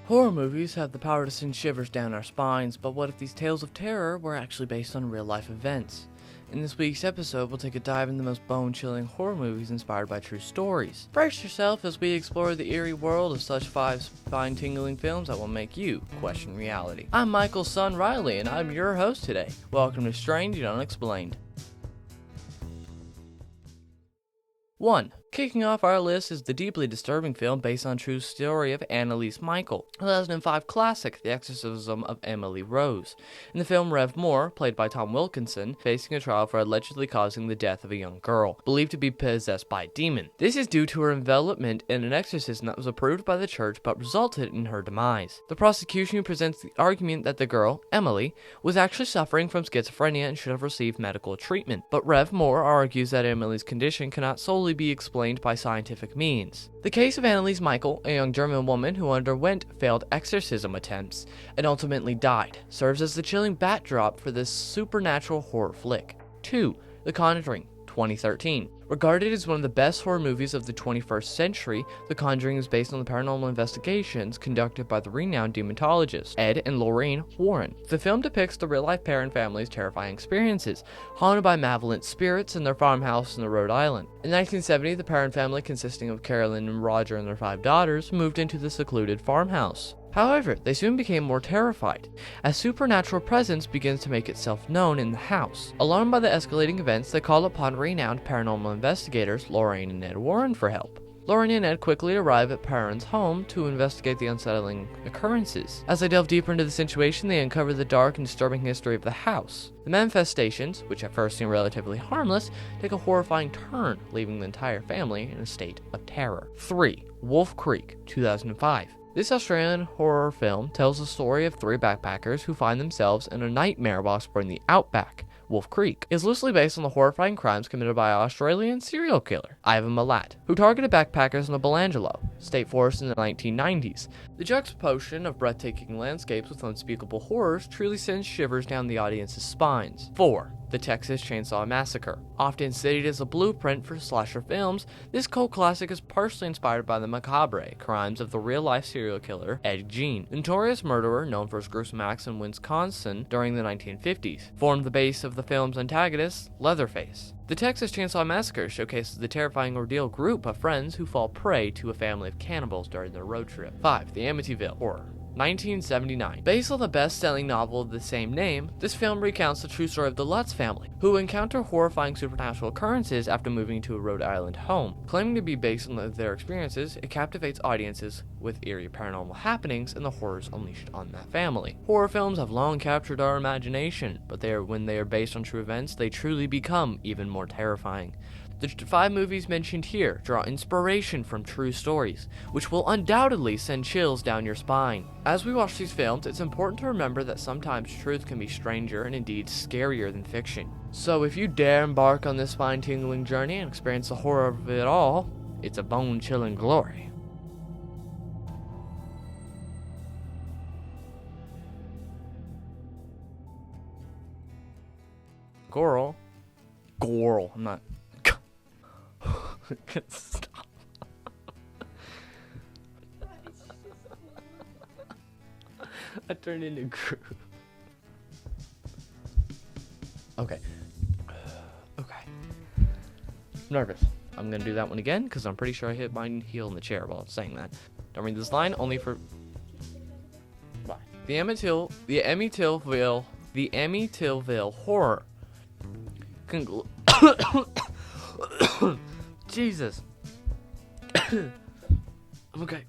Horror movies have the power to send shivers down our spines, but what if these tales of terror were actually based on real-life events? In this week's episode, we'll take a dive into the most bone-chilling horror movies inspired by true stories. Brace yourself as we explore the eerie world of such 5 spine-tingling films that will make you question reality. I'm Michael's son Riley, and I'm your host today. Welcome to Strange Unexplained. 1. Kicking off our list is the deeply disturbing film based on true story of Annalise Michael, 2005 classic The Exorcism of Emily Rose. In the film, Rev Moore, played by Tom Wilkinson, facing a trial for allegedly causing the death of a young girl, believed to be possessed by a demon. This is due to her envelopment in an exorcism that was approved by the church but resulted in her demise. The prosecution presents the argument that the girl, Emily, was actually suffering from schizophrenia and should have received medical treatment, but Rev Moore argues that Emily's condition cannot solely be explained by scientific means. The case of Annalise Michael, a young German woman who underwent failed exorcism attempts and ultimately died, serves as the chilling backdrop for this supernatural horror flick. 2. The Conjuring, 2013. Regarded as one of the best horror movies of the 21st century, The Conjuring is based on the paranormal investigations conducted by the renowned demonologists Ed and Lorraine Warren. The film depicts the real-life Perron family's terrifying experiences, haunted by malevolent spirits in their farmhouse in Rhode Island. In 1970, the Perron family, consisting of Carolyn and Roger and their 5 daughters, moved into the secluded farmhouse. However, they soon became more terrified, as supernatural presence begins to make itself known in the house. Alarmed by the escalating events, they call upon renowned paranormal investigators Lorraine and Ed Warren for help. Lorraine and Ed quickly arrive at Perron's home to investigate the unsettling occurrences. As they delve deeper into the situation, they uncover the dark and disturbing history of the house. The manifestations, which at first seem relatively harmless, take a horrifying turn, leaving the entire family in a state of terror. 3. Wolf Creek, 2005. This Australian horror film tells the story of 3 backpackers who find themselves in a nightmare while exploring the outback. Wolf Creek is loosely based on the horrifying crimes committed by an Australian serial killer, Ivan Milat, who targeted backpackers in the Belangelo State Forest in the 1990s. The juxtaposition of breathtaking landscapes with unspeakable horrors truly sends shivers down the audience's spines. 4. The Texas Chainsaw Massacre. Often cited as a blueprint for slasher films, this cult classic is partially inspired by the macabre crimes of the real-life serial killer Ed Gein, notorious murderer known for his gruesome acts in Wisconsin during the 1950s, formed the base of the film's antagonist, Leatherface. The Texas Chainsaw Massacre showcases the terrifying ordeal group of friends who fall prey to a family of cannibals during their road trip. 5. The Amityville Horror, 1979. Based on the best-selling novel of the same name, this film recounts the true story of the Lutz family, who encounter horrifying supernatural occurrences after moving to a Rhode Island home. Claiming to be based on their experiences, it captivates audiences with eerie paranormal happenings and the horrors unleashed on that family. Horror films have long captured our imagination, but when they are based on true events, they truly become even more terrifying. The 5 movies mentioned here draw inspiration from true stories, which will undoubtedly send chills down your spine. As we watch these films, it's important to remember that sometimes truth can be stranger and indeed scarier than fiction. So if you dare embark on this spine-tingling journey and experience the horror of it all, it's a bone-chilling glory. Goral, I'm not... Stop. I turned into Groot. Okay. Okay. I'm nervous. I'm gonna do that one again because I'm pretty sure I hit my heel in the chair while saying that. Don't read this line only for. Bye. The Amityville horror. Jesus. I'm okay.